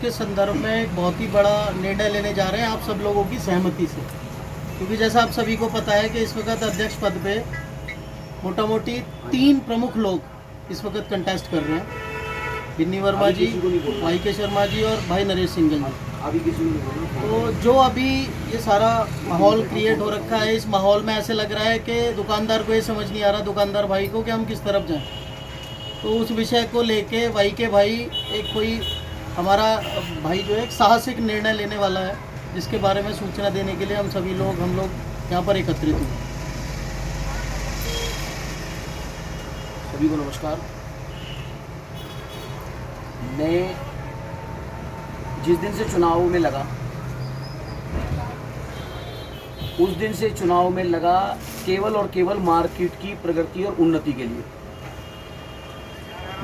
उसके संदर्भ में एक बहुत ही बड़ा निर्णय लेने जा रहे हैं आप सब लोगों की सहमति से, क्योंकि जैसा आप सभी को पता है कि इस वक्त अध्यक्ष पद पे मोटा मोटी 3 प्रमुख लोग इस वक्त कंटेस्ट कर रहे हैं, बिन्नी वर्मा जी, वाई के शर्मा जी और भाई नरेश सिंघल जी। अभी किसी ने तो जो अभी ये सारा माहौल क्रिएट हो रखा है, इस माहौल में ऐसे लग रहा है कि दुकानदार को ये समझ नहीं आ रहा, दुकानदार भाई को, कि हम किस तरफ जाएं। तो उस विषय को लेके वाई के भाई एक कोई हमारा भाई जो है एक साहसिक निर्णय लेने वाला है, जिसके बारे में सूचना देने के लिए हम लोग यहाँ पर एकत्रित हुए। सभी को नमस्कार। मैं जिस दिन से चुनाव में लगा उस दिन से चुनाव में लगा केवल और केवल मार्केट की प्रगति और उन्नति के लिए,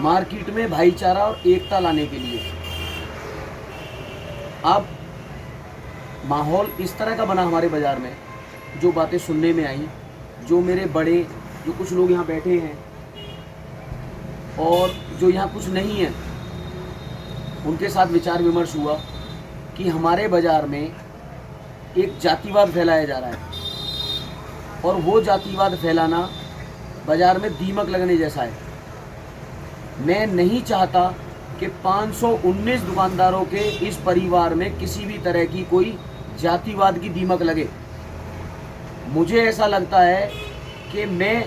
मार्केट में भाईचारा और एकता लाने के लिए। अब माहौल इस तरह का बना हमारे बाज़ार में, जो बातें सुनने में आई, जो मेरे बड़े, जो कुछ लोग यहाँ बैठे हैं और जो यहाँ कुछ नहीं है, उनके साथ विचार विमर्श हुआ कि हमारे बाज़ार में एक जातिवाद फैलाया जा रहा है और वो जातिवाद फैलाना बाज़ार में दीमक लगने जैसा है। मैं नहीं चाहता कि 519 दुकानदारों के इस परिवार में किसी भी तरह की कोई जातिवाद की दीमक लगे। मुझे ऐसा लगता है कि मैं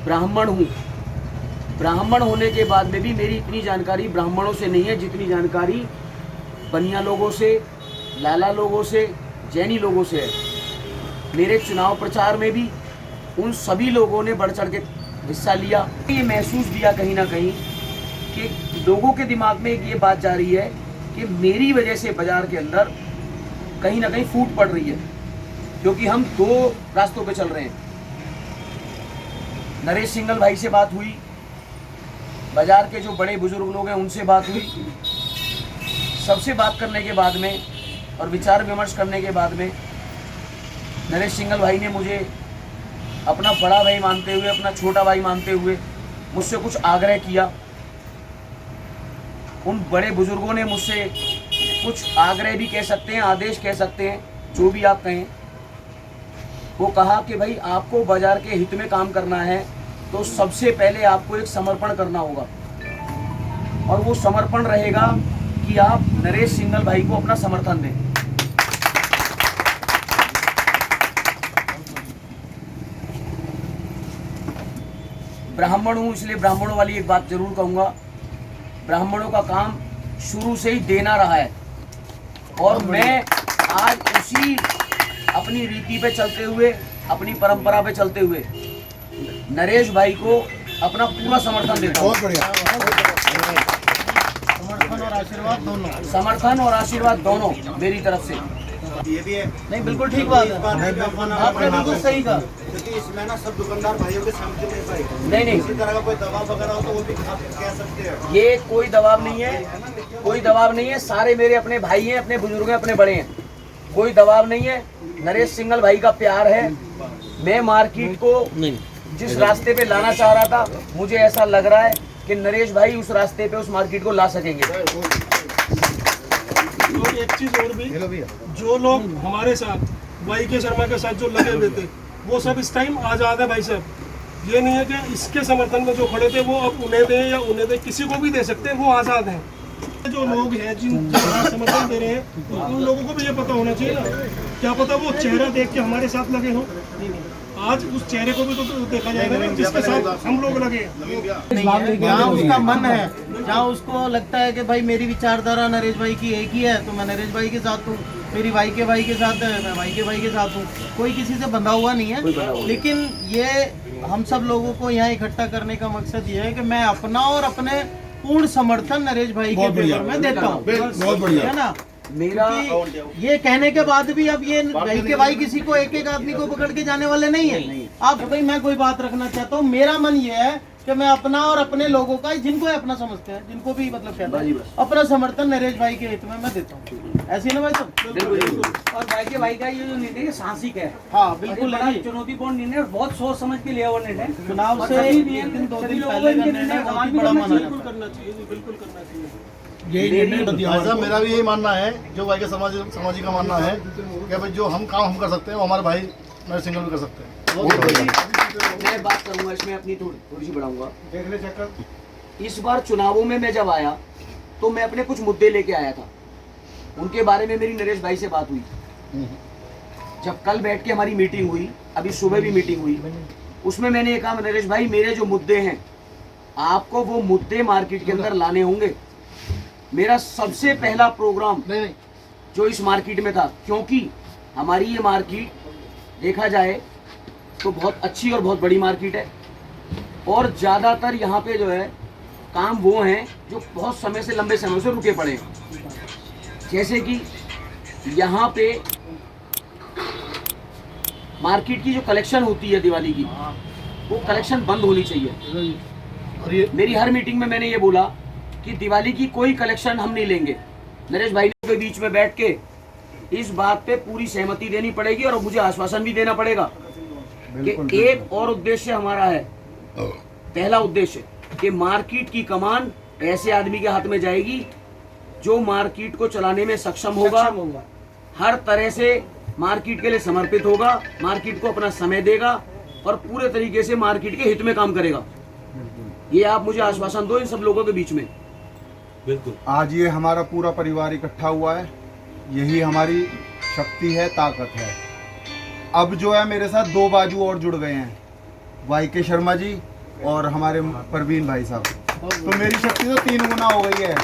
ब्राह्मण हूँ, ब्राह्मण होने के बाद में भी मेरी इतनी जानकारी ब्राह्मणों से नहीं है जितनी जानकारी बनिया लोगों से, लाला लोगों से, जैनी लोगों से है। मेरे चुनाव प्रचार में भी उन सभी लोगों ने बढ़ चढ़ के हिस्सा लिया। ये महसूस दिया कहीं ना कहीं कि लोगों के दिमाग में एक ये बात जा रही है कि मेरी वजह से बाजार के अंदर कहीं ना कहीं फूट पड़ रही है, क्योंकि हम 2 रास्तों पे चल रहे हैं। नरेश सिंघल भाई से बात हुई, बाजार के जो बड़े बुजुर्ग लोग हैं उनसे बात हुई, सबसे बात करने के बाद में और विचार विमर्श करने के बाद में नरेश सिंघल भाई ने मुझे अपना बड़ा भाई मानते हुए, अपना छोटा भाई मानते हुए मुझसे कुछ आग्रह किया। उन बड़े बुजुर्गों ने मुझसे कुछ आग्रह भी कह सकते हैं, आदेश कह सकते हैं, जो भी आप कहें। वो कहा कि भाई आपको बाजार के हित में काम करना है तो सबसे पहले आपको एक समर्पण करना होगा, और वो समर्पण रहेगा कि आप नरेश सिंघल भाई को अपना समर्थन दें। ब्राह्मण हूं इसलिए ब्राह्मणों वाली एक बात जरूर कहूंगा, ब्राह्मणों का काम शुरू से ही देना रहा है, और मैं आज उसी अपनी रीति पे चलते हुए, अपनी परंपरा पे चलते हुए नरेश भाई को अपना पूरा समर्थन देता हूँ। समर्थन और आशीर्वाद दोनों, समर्थन और आशीर्वाद दोनों मेरी तरफ से। ये भी है, नहीं बिल्कुल ठीक बात है, आपने बिल्कुल सही कहा। क्योंकि इसमें ना सब दुकानदार भाइयों के सामने में भाई नहीं किसी तरह का कोई दबाव वगैरह हो तो वो भी आप कह सकते हैं। ये कोई दबाव नहीं है, कोई दबाव नहीं है। सारे मेरे अपने भाई हैं, अपने बुजुर्ग हैं, अपने बड़े हैं, कोई दबाव नहीं है। नरेश सिंघल भाई का प्यार है। मैं मार्केट को जिस रास्ते पे लाना चाह रहा था, मुझे ऐसा लग रहा है कि नरेश भाई उस रास्ते पे उस मार्केट को ला सकेंगे। और एक चीज और भी, जो लोग हमारे साथ वाई के शर्मा के साथ जो लगे हुए थे वो सब इस टाइम आजाद है भाई साहब। ये नहीं है कि इसके समर्थन में जो खड़े थे वो अब उन्हें दें या उन्हें दें, किसी को भी दे सकते हैं, वो आज़ाद हैं। जो लोग हैं जिन समर्थन दे रहे हैं उन लोगों को भी ये पता होना चाहिए ना, क्या पता वो चेहरा देख के हमारे साथ लगे हों। आज उस चेहरे को भी तो देखा जाएगा ना जिसके साथ हम लोग लगे। जहाँ उसका मन है, जहाँ उसको लगता है कि भाई मेरी विचारधारा नरेश भाई की एक ही है तो मैं नरेश भाई के साथ हूँ, मेरी भाई के भाई के साथ है मैं भाई के भाई के साथ हूँ, कोई किसी से बंधा हुआ नहीं है। लेकिन ये हम सब लोगों को यहाँ इकट्ठा करने का मकसद ये है कि मैं अपना और अपने पूर्ण समर्थन नरेश भाई के पेपर में देता हूँ, है ना। मेरा ये कहने के बाद भी अब ये भाई के भाई किसी को एक एक आदमी को पकड़ के जाने वाले नहीं है। अब भाई मैं कोई बात रखना चाहता हूँ, मेरा मन ये है कि मैं अपना और अपने लोगों का, जिनको अपना समझते हैं, जिनको भी मतलब कहता है, अपना समर्थन नरेश भाई के हित में मैं देता हूँ। ऐसे ही ना भाई साहब। और भाई के भाई का ये जो निर्णय है साहसिक है। हाँ बिल्कुल, चुनौतीपूर्ण निर्णय, बहुत सोच समझ के लिया हुआ निर्णय। चुनाव से 1 दिन 2 दिन पहले का निर्णय बहुत ही बड़ा माना जाता है। करना चाहिए, बिल्कुल करना चाहिए। भाई साहब मेरा भी यही मानना है, जो भाई के समाजी का मानना है कि भाई जो हम काम हम कर सकते हैं वो हमारे भाई नरेश सिंगल भी कर सकते हैं। मैं बात करूंगा इसमें अपनी थोड़ी सी बढ़ाऊंगा। देखने चक्कर इस बार चुनावों में मैं जब आया तो मैं अपने कुछ मुद्दे लेके आया था, उनके बारे में मेरी नरेश भाई से बात हुई। जब कल बैठ के हमारी मीटिंग हुई, अभी सुबह भी मीटिंग हुई, उसमें मैंने ये कहा नरेश भाई मेरे जो मुद्दे हैं आपको वो मुद्दे मार्केट के अंदर लाने होंगे। मेरा सबसे पहला प्रोग्राम जो इस मार्केट में था, क्योंकि हमारी ये मार्केट देखा जाए तो बहुत अच्छी और बहुत बड़ी मार्केट है और ज़्यादातर यहाँ पे जो है काम वो हैं जो बहुत समय से लंबे समय से रुके पड़े हैं। जैसे कि यहाँ पे मार्केट की जो कलेक्शन होती है दिवाली की, वो कलेक्शन बंद होनी चाहिए। मेरी हर मीटिंग में मैंने ये बोला कि दिवाली की कोई कलेक्शन हम नहीं लेंगे। नरेश भाई के बीच में बैठ के इस बात पे पूरी सहमति देनी पड़ेगी और मुझे आश्वासन भी देना पड़ेगा कि एक और उद्देश्य हमारा है। पहला उद्देश्य कि मार्केट की कमान ऐसे आदमी के हाथ में जाएगी जो मार्केट को चलाने में सक्षम होगा, हर तरह से मार्केट के लिए समर्पित होगा, मार्केट को अपना समय देगा और पूरे तरीके से मार्केट के हित में काम करेगा। ये आप मुझे आश्वासन दो इन सब लोगों के बीच में। बिल्कुल। आज ये हमारा पूरा परिवार इकट्ठा हुआ है, यही हमारी शक्ति है, ताकत है। अब जो है मेरे साथ दो बाजू और जुड़ गए हैं, YK शर्मा जी और हमारे परवीन भाई साहब, तो मेरी शक्ति तो 3 गुना हो गई है।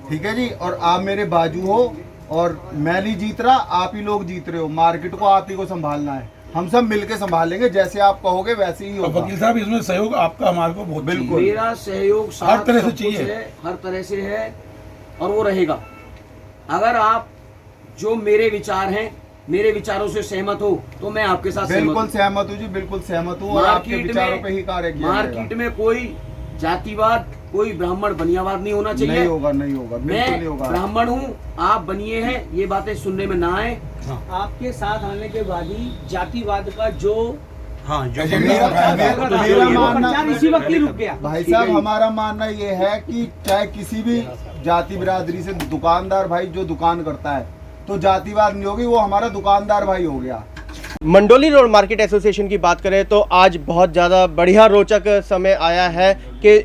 ठीक है जी, और आप मेरे बाजू हो और मैं नहीं जीत रहा, आप ही लोग जीत रहे हो। मार्केट को आप ही को संभालना है, हम सब मिलके संभालेंगे, जैसे आप कहोगे वैसे ही होगा। वकील साहब इसमें सहयोग आपका हमारे को बहुत बिल्कुल मेरा सहयोग हर तरह से चाहिए, हर तरह से है और वो रहेगा। अगर आप जो मेरे विचार हैं, मेरे विचारों से सहमत हो तो मैं आपके साथ बिल्कुल सहमत हूँ जी, बिल्कुल सहमत हूँ। और आपके विचारों पे ही कार्य किया जाएगा। मार्केट में कोई जातिवाद, कोई ब्राह्मण बनियावाद नहीं होना चाहिए। नहीं होगा, नहीं होगा, बिल्कुल नहीं होगा। मैं ब्राह्मण हूँ, आप बनिए हैं, ये बातें सुनने में ना आए। आपके साथ आने के बाद ही जातिवाद का जो मेरा मानना इसी वक्त ही रुक गया। भाई साहब हमारा मानना ये है कि चाहे किसी भी जाति बिरादरी से दुकानदार भाई जो दुकान करता है तो जातिवाद नहीं होगी, वो हमारा दुकानदार भाई हो गया। मंडोली रोड मार्केट एसोसिएशन की बात करें तो आज बहुत ज़्यादा बढ़िया रोचक समय आया है कि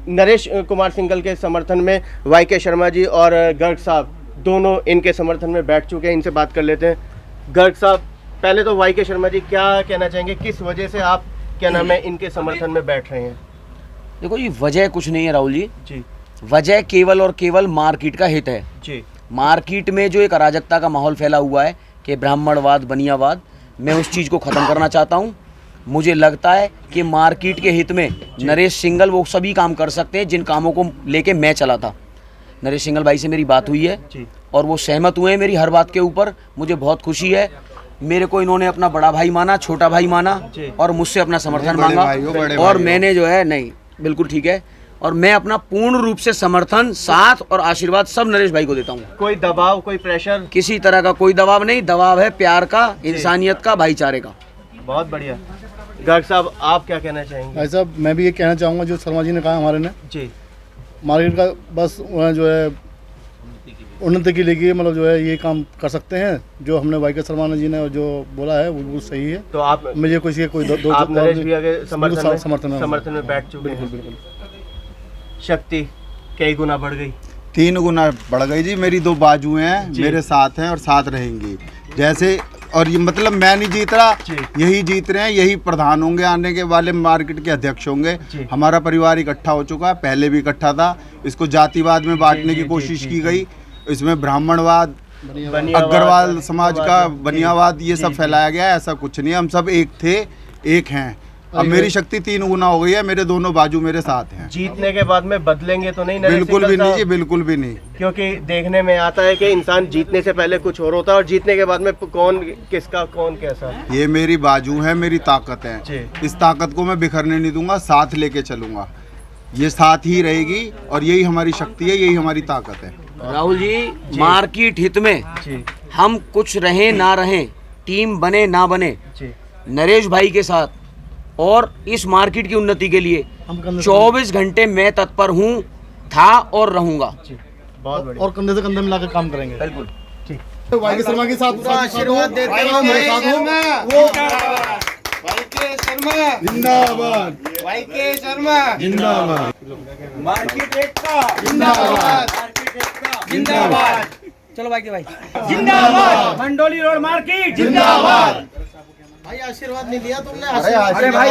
नरेश कुमार सिंघल के समर्थन में YK शर्मा जी और गर्ग साहब दोनों इनके समर्थन में बैठ चुके हैं। इनसे बात कर लेते हैं। गर्ग साहब, पहले तो YK शर्मा जी क्या कहना चाहेंगे, किस वजह से आप क्या नाम है इनके समर्थन में बैठ रहे हैं? देखो ये वजह कुछ नहीं है राहुल जी, जी वजह केवल और केवल मार्केट का हित है। जी, मार्केट में जो एक अराजकता का माहौल फैला हुआ है कि ब्राह्मणवाद, बनियावाद, मैं उस चीज़ को ख़त्म करना चाहता हूँ। मुझे लगता है कि मार्केट के हित में नरेश सिंघल वो सभी काम कर सकते हैं जिन कामों को लेके मैं चला था। नरेश सिंघल भाई से मेरी बात हुई है और वो सहमत हुए हैं मेरी हर बात के ऊपर। मुझे बहुत खुशी है, मेरे को इन्होंने अपना बड़ा भाई माना, छोटा भाई माना और मुझसे अपना समर्थन मांगा और मैंने जो है नहीं बिल्कुल ठीक है और मैं अपना पूर्ण रूप से समर्थन, साथ और आशीर्वाद सब नरेश भाई को देता हूँ। कोई दबाव, कोई प्रेशर? किसी तरह का कोई दबाव नहीं, दबाव है प्यार का, इंसानियत का, भाईचारे का। बहुत बढ़िया। गर्ग साहब, आप क्या कहना चाहेंगे? भाई साहब मैं भी ये कहना चाहूँगा जो शर्मा जी ने कहा हमारे ने जी, मार्केट का बस जो है उन्नति के लिए मतलब जो है ये काम कर सकते हैं। जो हमने YK शर्मा जी ने जो बोला है वो बिल्कुल सही है। तो आप मुझे कोई दो आप नरेश भैया के समर्थन में बैठ चुके हैं। शक्ति कई गुना बढ़ गई, 3 गुना बढ़ गई जी। मेरी 2 बाजू हैं, मेरे साथ हैं और साथ रहेंगी। जैसे और ये मतलब मैं नहीं जीत रहा, यही जीत रहे हैं, यही प्रधान होंगे, आने के वाले मार्केट के अध्यक्ष होंगे। हमारा परिवार इकट्ठा हो चुका है, पहले भी इकट्ठा था। इसको जातिवाद में बांटने की कोशिश की गई, इसमें ब्राह्मणवाद, अग्रवाल समाज का बनियावाद ये सब फैलाया गया है। ऐसा कुछ नहीं, हम सब एक थे, एक हैं। अब मेरी शक्ति 3 गुना हो गई है, मेरे दोनों बाजू मेरे साथ हैं। जीतने के बाद में बदलेंगे तो नहीं? बिल्कुल भी नहीं जी, बिल्कुल भी नहीं। क्योंकि देखने में आता है कि इंसान जीतने से पहले कुछ और होता है और जीतने के बाद में कौन किसका कौन कैसा। ये मेरी बाजू है, मेरी ताकत है। इस ताकत को मैं बिखरने नहीं दूंगा, साथ लेके चलूंगा। ये साथ ही रहेगी और यही हमारी शक्ति है, यही हमारी ताकत है। राहुल जी, मार्केट हित में हम कुछ रहें ना रहें, टीम बने ना बने, नरेश भाई के साथ और इस मार्केट की उन्नति के लिए 24 घंटे मैं तत्पर हूँ। था और रहूंगा। और कंधे से कंधे मिलाकर काम करेंगे। बिल्कुल। वाई के शर्मा के साथ आशीर्वाद देते हुए मेरे साथ हो। भाई के शर्मा जिंदाबाद, भाई के शर्मा जिंदाबाद, मार्केट एकता जिंदाबाद जिंदाबाद। चलो भाई के भाई जिंदाबाद मंडोली रोड मार्केट जिंदाबाद। भाई आशीर्वाद नहीं लिया तुमने? अरे भाई